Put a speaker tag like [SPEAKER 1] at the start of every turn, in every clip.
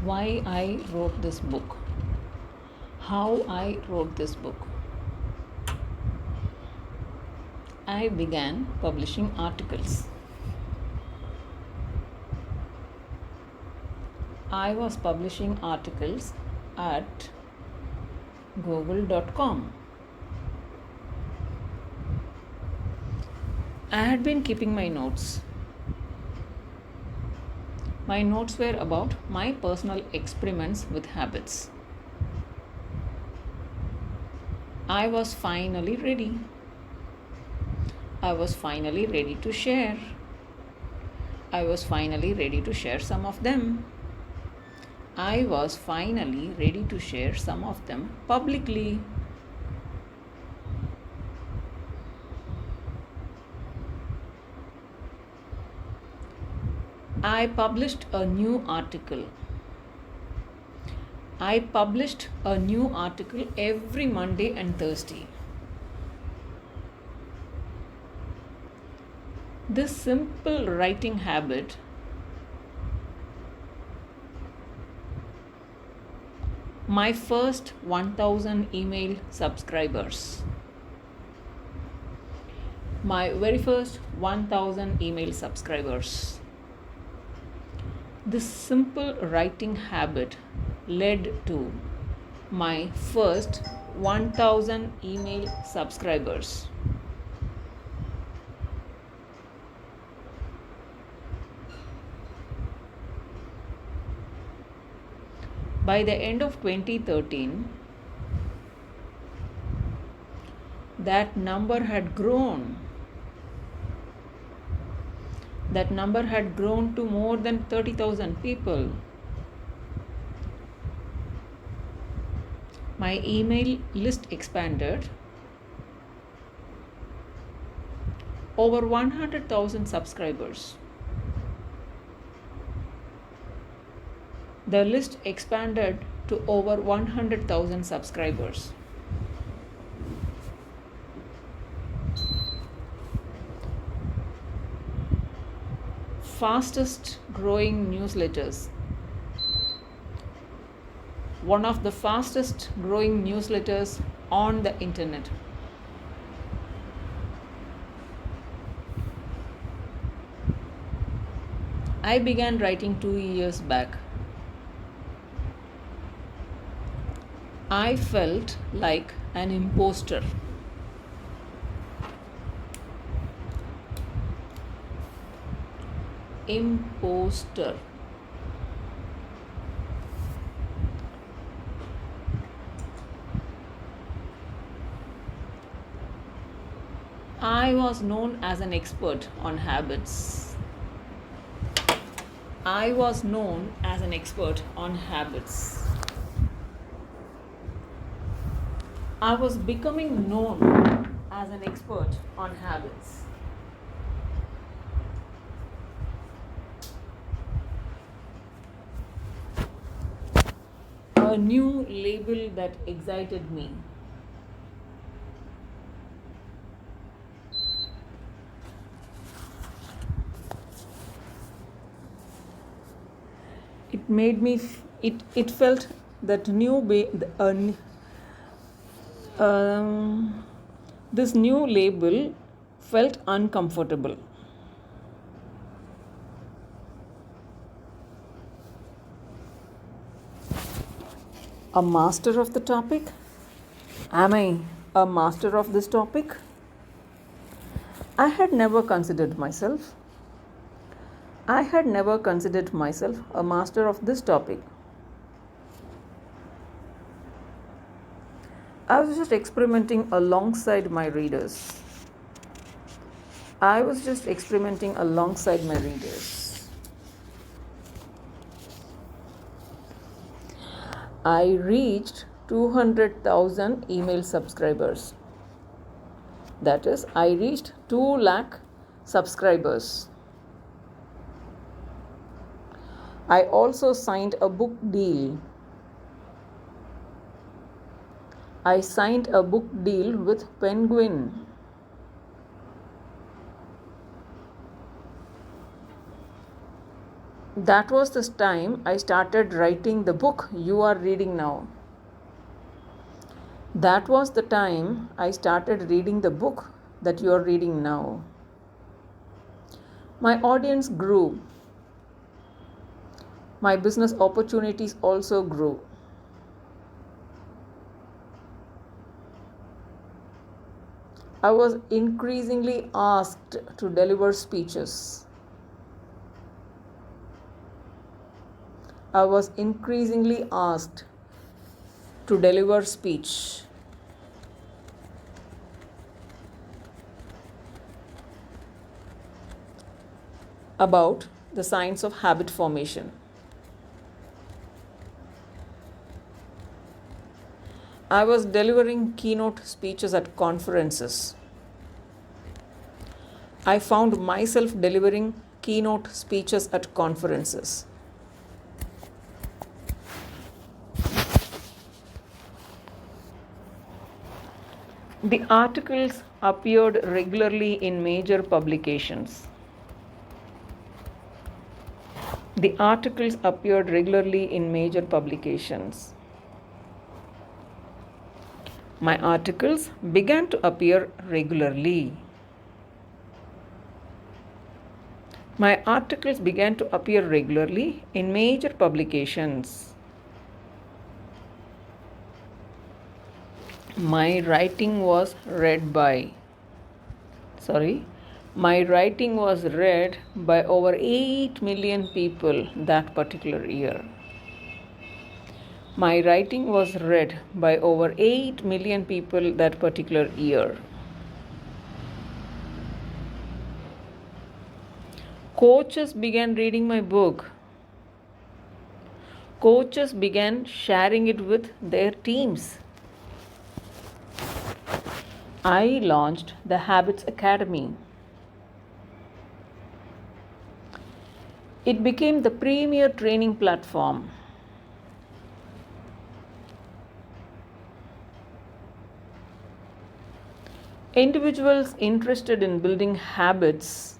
[SPEAKER 1] why I wrote this book, how I wrote this book. I began publishing articles. I was publishing articles at google.com. I had been keeping my notes. My notes were about my personal experiments with habits. I was finally ready. I was finally ready to share. I was finally ready to share some of them. I was finally ready to share some of them publicly. I published a new article. I published a new article every Monday and Thursday. This simple writing habit my first 1000 email subscribers. My very first 1000 email subscribers. This simple writing habit led to my first 1000 email subscribers. By the end of 2013, that number had grown. That number had grown to more than 30,000 people. My email list expanded. Over 100,000 subscribers. The list expanded to over 100,000 subscribers. Fastest growing newsletters. One of the fastest growing newsletters on the internet. I began writing 2 years back. I felt like an imposter. Imposter. I was known as an expert on habits. I was known as an expert on habits. I was becoming known as an expert on habits. A new label that excited me. It made me, it felt that this new label felt uncomfortable. A master of the topic? Am I a master of this topic? I had never considered myself. I had never considered myself a master of this topic. I was just experimenting alongside my readers. I was just experimenting alongside my readers. I reached 200,000 email subscribers. That is, I reached 2 lakh subscribers. I also signed a book deal. I signed a book deal with Penguin. That was the time I started writing the book you are reading now. That was the time I started reading the book that you are reading now. My audience grew. My business opportunities also grew. I was increasingly asked to deliver speeches. I was increasingly asked to deliver speech. About the science of habit formation. I was delivering keynote speeches at conferences. I found myself delivering keynote speeches at conferences. The articles appeared regularly in major publications. The articles appeared regularly in major publications. My articles began to appear regularly. My articles began to appear regularly in major publications. My writing was read by over 8 million people that particular year. My writing was read by over 8 million people that particular year. Coaches began reading my book. Coaches began sharing it with their teams. I launched the Habits Academy. It became the premier training platform. Individuals interested in building habits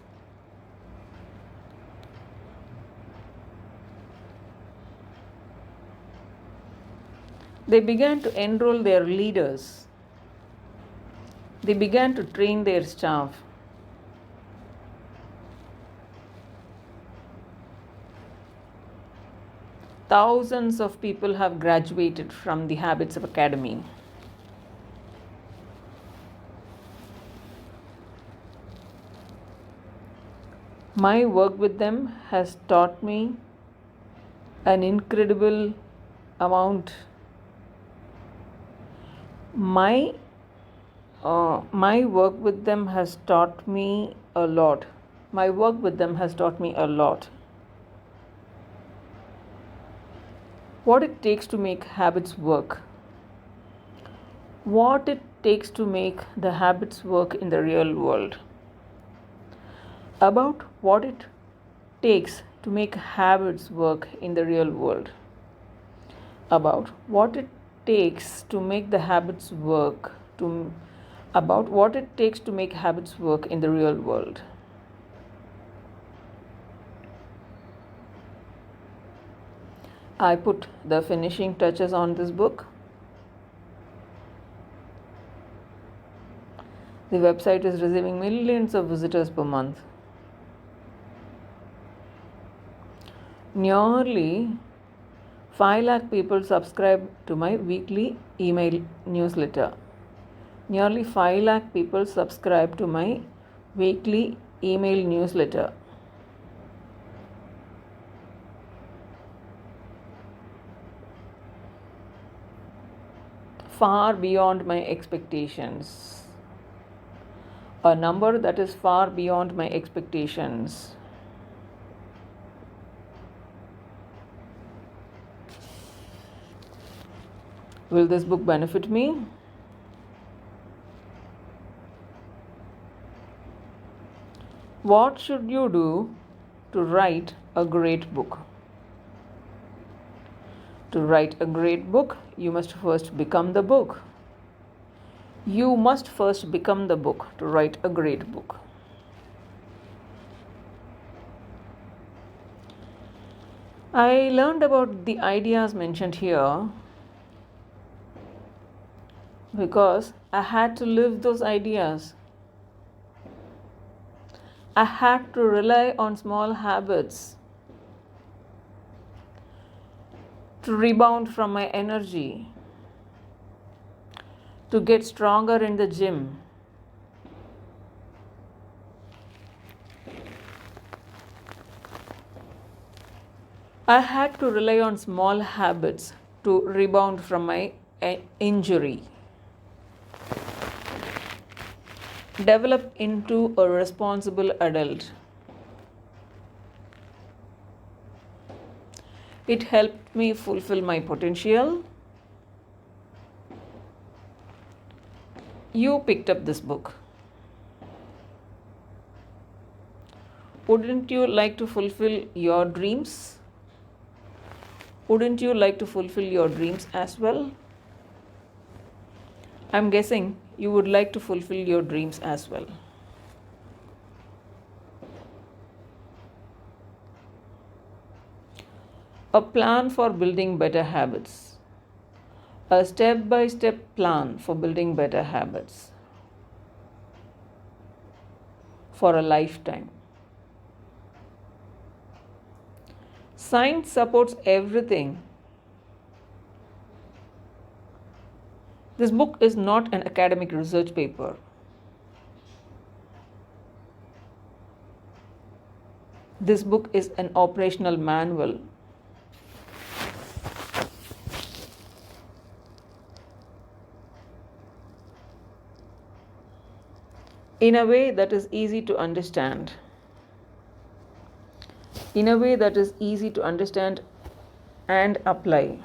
[SPEAKER 1] they began to enroll their leaders. They began to train their staff. Thousands of people have graduated from the Habits of Academy. My work with them has taught me an incredible amount. My work with them has taught me a lot. My work with them has taught me a lot. What it takes to make habits work. What it takes to make the habits work in the real world. About what it takes to make habits work in the real world. About what it takes to make the habits work about what it takes to make habits work in the real world. I put the finishing touches on this book. The website is receiving millions of visitors per month. Nearly 5 lakh people subscribe to my weekly email newsletter. Nearly 5 lakh people subscribe to my weekly email newsletter. Far beyond my expectations. A number that is far beyond my expectations. Will this book benefit me? What should you do to write a great book? To write a great book, you must first become the book. You must first become the book to write a great book. I learned about the ideas mentioned here because I had to live those ideas. I had to rely on small habits to rebound from my energy, to get stronger in the gym. I had to rely on small habits to rebound from my injury, develop into a responsible adult. It helped me fulfill my potential. You picked up this book. Wouldn't you like to fulfill your dreams? Wouldn't you like to fulfill your dreams as well? I'm guessing you would like to fulfill your dreams as well. A plan for building better habits. A step by step plan for building better habits for a lifetime. Science supports everything. This book is not an academic research paper. This book is an operational manual. In a way that is easy to understand. In a way that is easy to understand and apply.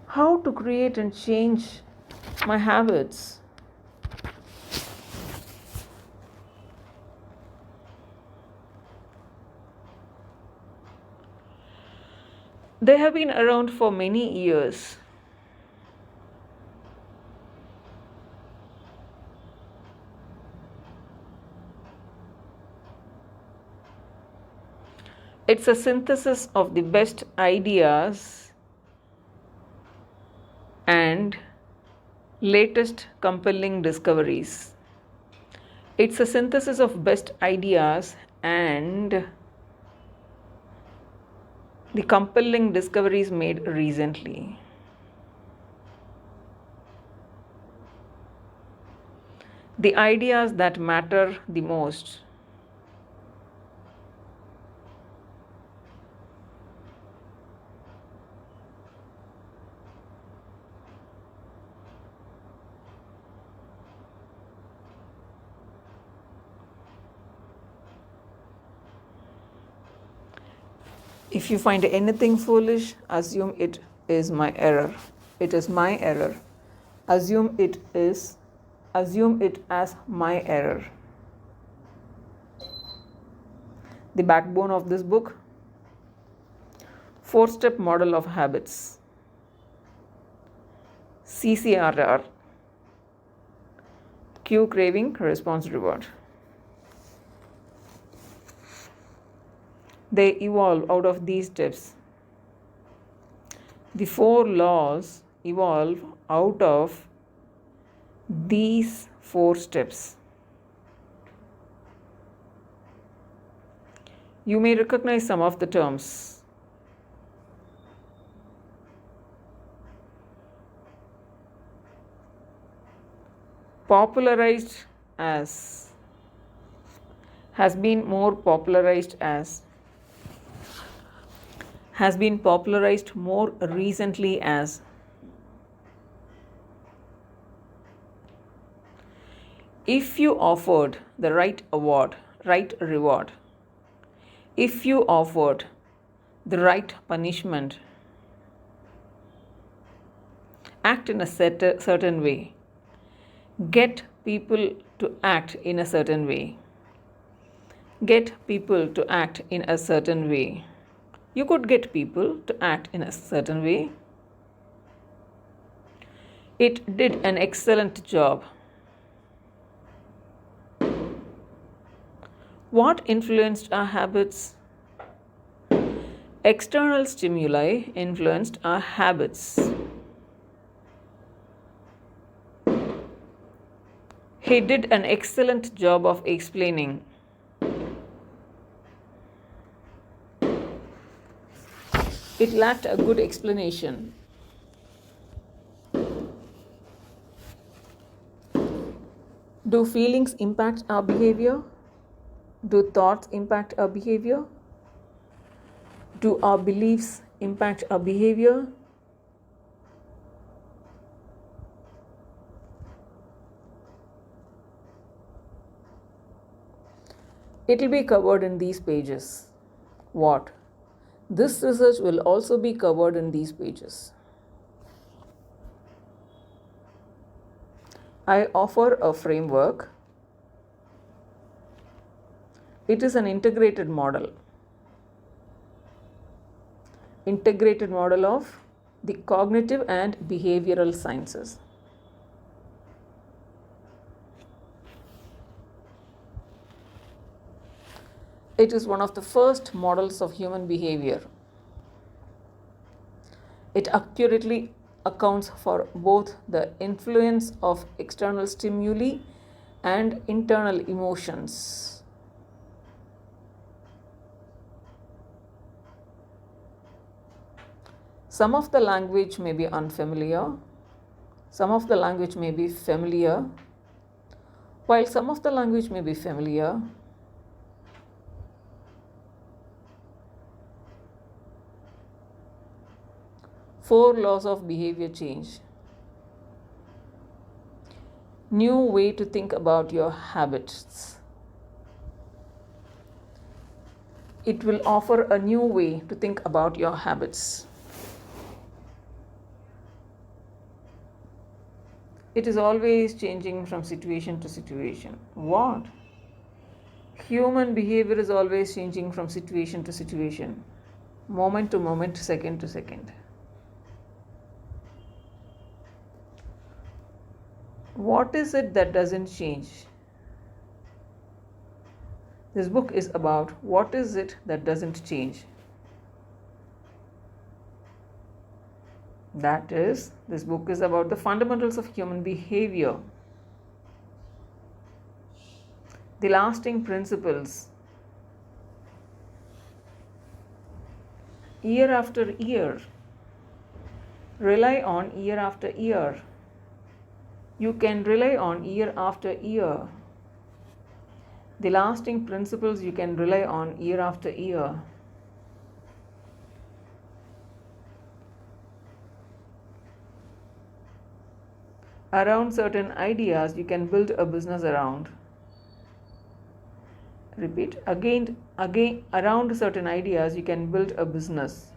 [SPEAKER 1] How to create and change my habits. They have been around for many years. It's a synthesis of the best ideas and latest compelling discoveries. It's a synthesis of best ideas and the compelling discoveries made recently. The ideas that matter the most. If you find anything foolish, assume it is my error. It is my error. Assume it as my error. The backbone of this book, 4-step model of habits. CCRR. Cue, craving, response, reward. They evolve out of these steps. The 4 laws evolve out of these 4 steps. You may recognize some of the terms. Popularized as, has been more popularized as, has been popularized more recently as. If you offered the right award, right reward, if you offered the right punishment, act in a certain way, get people to act in a certain way, get people to act in a certain way. You could get people to act in a certain way. It did an excellent job. What influenced our habits? External stimuli influenced our habits. He did an excellent job of explaining. It lacked a good explanation. Do feelings impact our behavior? Do thoughts impact our behavior? Do our beliefs impact our behavior? It will be covered in these pages. What? This research will also be covered in these pages. I offer a framework. It is an integrated model. Integrated model of the cognitive and behavioral sciences. It is one of the first models of human behavior. It accurately accounts for both the influence of external stimuli and internal emotions. Some of the language may be unfamiliar, some of the language may be familiar. While some of the language may be familiar, four laws of behavior change. New way to think about your habits. It will offer a new way to think about your habits. It is always changing from situation to situation. What? Human behavior is always changing from situation to situation, moment to moment, second to second. What is it that doesn't change? This book is about what is it that doesn't change. That is, this book is about the fundamentals of human behavior, the lasting principles. Year after year, rely on year after year. You can rely on year after year. The lasting principles you can rely on year after year. Around certain ideas, you can build a business around. Repeat again, around certain ideas, you can build a business.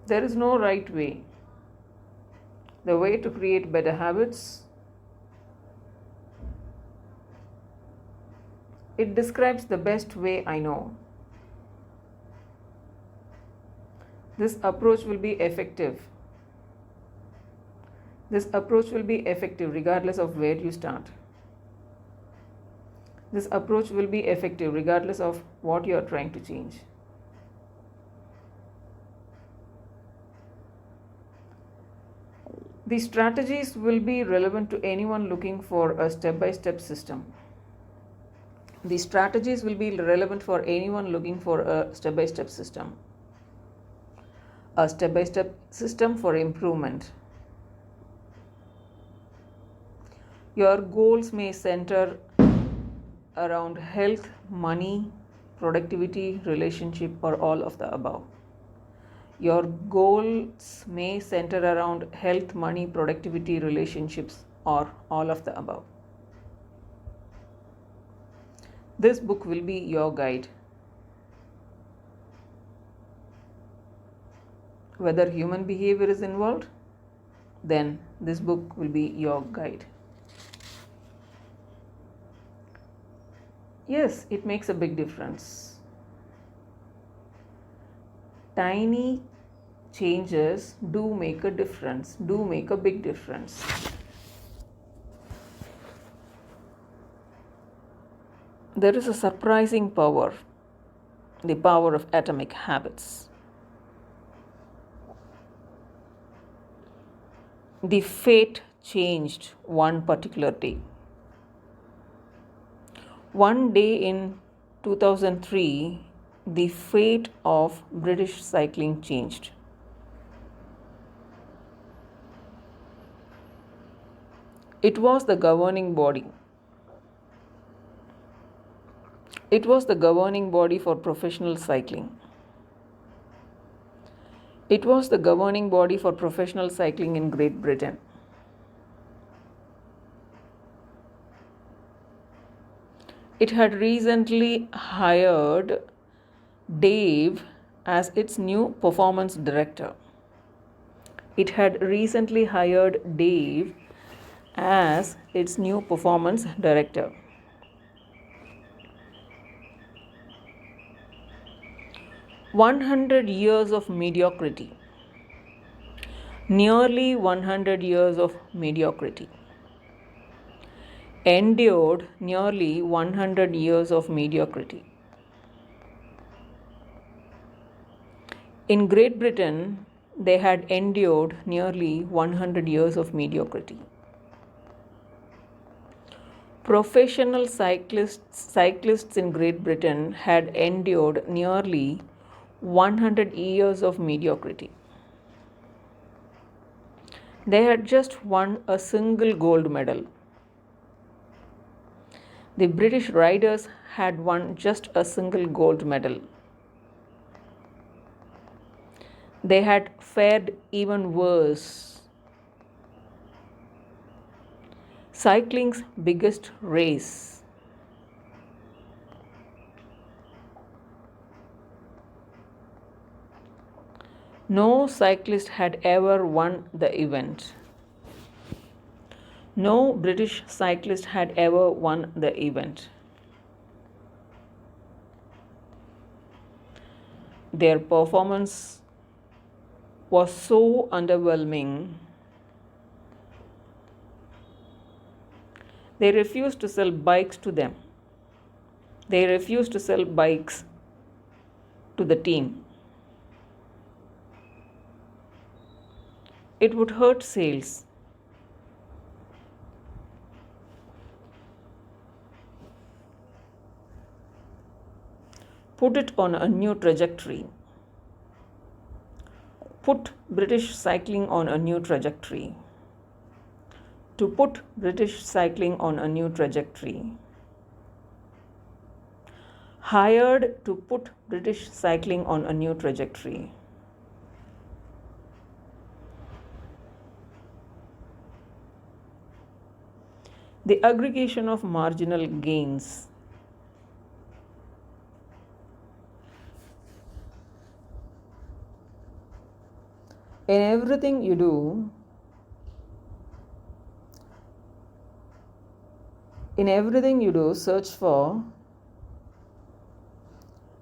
[SPEAKER 1] There is no right way. The way to create better habits. It describes the best way I know. This approach will be effective. This approach will be effective regardless of where you start. This approach will be effective regardless of what you are trying to change. The strategies will be relevant to anyone looking for a step-by-step system. The strategies will be relevant for anyone looking for a step-by-step system. A step-by-step system for improvement. Your goals may center around health, money, productivity, relationship, or all of the above. Your goals may center around health, money, productivity, relationships, or all of the above. This book will be your guide. Whether human behavior is involved, then this book will be your guide. Yes, it makes a big difference. Tiny changes do make a difference, do make a big difference. There is a surprising power, the power of atomic habits. The fate changed one particular day. One day in 2003, the fate of British cycling changed. It was the governing body. It was the governing body for professional cycling. It was the governing body for professional cycling in Great Britain. It had recently hired Dave as its new performance director. It had recently hired Dave as its new performance director. "100 years of mediocrity. Nearly 100 years of mediocrity. Endured nearly 100 years of mediocrity. In Great Britain, they had endured nearly 100 years of mediocrity. Professional cyclists in Great Britain had endured nearly 100 years of mediocrity. They had just won a single gold medal. The British riders had won just a single gold medal. They had fared even worse. Cycling's biggest race. No cyclist had ever won the event. No British cyclist had ever won the event. Their performance was so underwhelming. They refused to sell bikes to them. They refused to sell bikes to the team. It would hurt sales. Put it on a new trajectory. Put British cycling on a new trajectory. To put British cycling on a new trajectory. Hired to put British cycling on a new trajectory. The aggregation of marginal gains. In everything you do, search for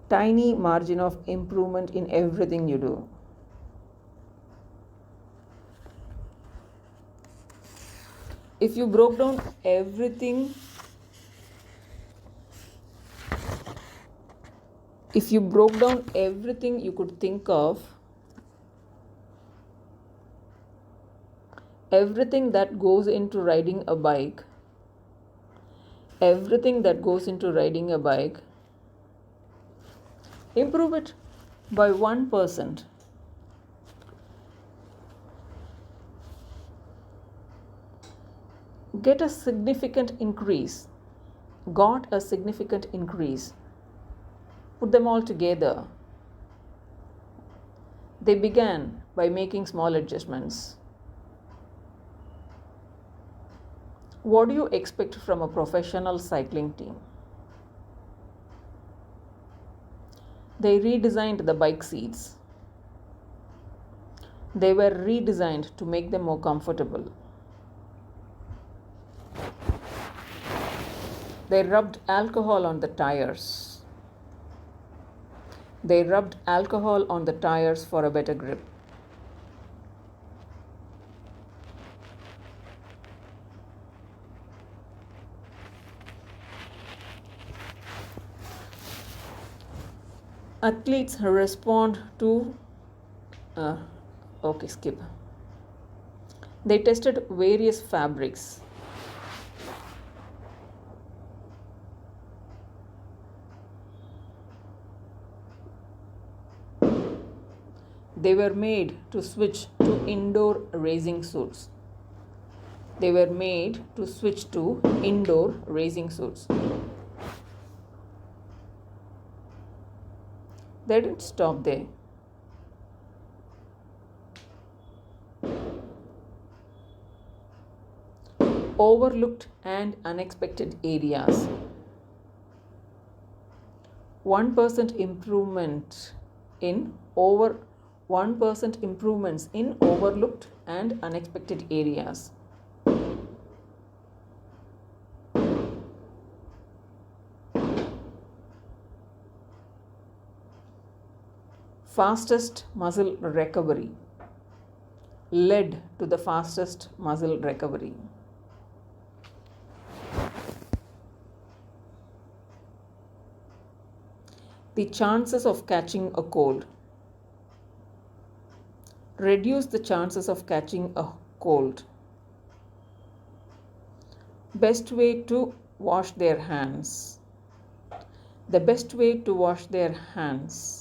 [SPEAKER 1] tiny margin of improvement in everything you do. If you broke down everything you could think of, everything that goes into riding a bike, improve it by 1%. Got a significant increase. Put them all together. They began by making small adjustments. What do you expect from a professional cycling team? They redesigned the bike seats. They were redesigned to make them more comfortable. They rubbed alcohol on the tires. for a better grip. Athletes respond to okay, skip. They tested various fabrics. They were made to switch to indoor racing suits. They were made to switch to indoor racing suits. They didn't stop there. Overlooked and unexpected areas. 1% improvement in over 1% improvements in overlooked and unexpected areas. Fastest muscle recovery led to the fastest muscle recovery. The chances of catching a cold. Reduce the chances of catching a cold. Best way to wash their hands. The best way to wash their hands.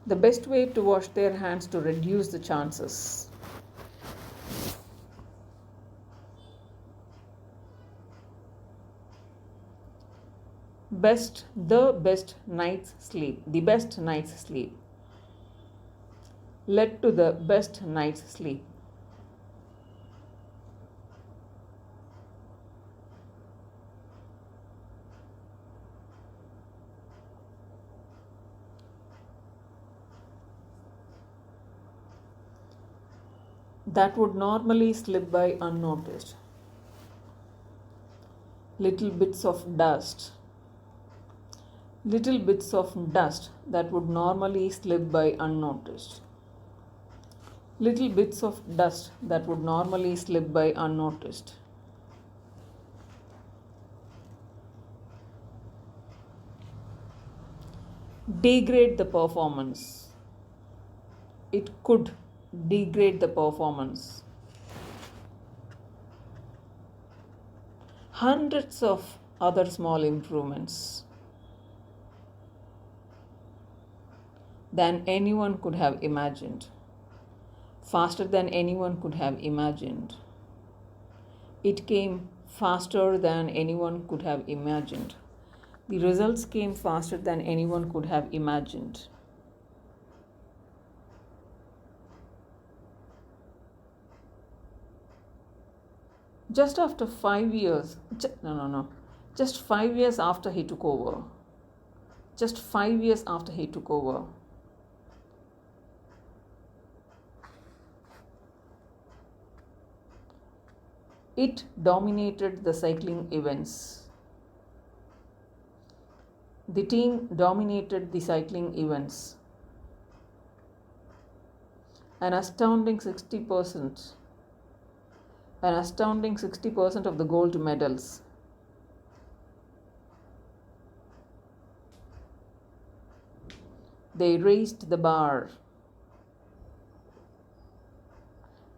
[SPEAKER 1] The best way to wash their hands to reduce the chances. The best night's sleep. The best night's sleep led to the best night's sleep. That would normally slip by unnoticed. Little bits of dust. Little bits of dust that would normally slip by unnoticed. Little bits of dust that would normally slip by unnoticed. Degrade the performance. It could degrade the performance. Hundreds of other small improvements than anyone could have imagined. Faster than anyone could have imagined. It came faster than anyone could have imagined. The results came faster than anyone could have imagined. Just after 5 years, just 5 years after he took over. Just 5 years after he took over. It dominated the cycling events. The team dominated the cycling events. An astounding 60%. An astounding 60% of the gold medals. They raised the bar.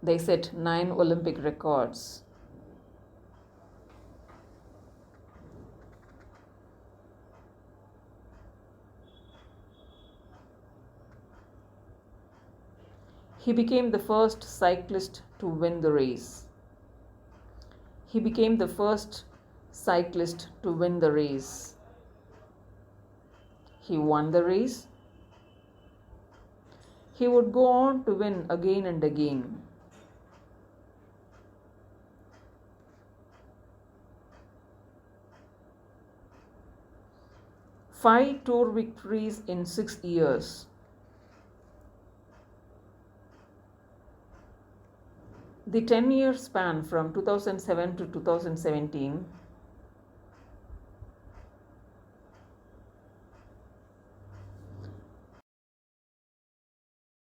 [SPEAKER 1] They set 9 Olympic records. He became the first cyclist to win the race. He became the first cyclist to win the race. He won the race. He would go on to win again and again. Five Tour victories in 6 years. The 10-year span from 2007 to 2017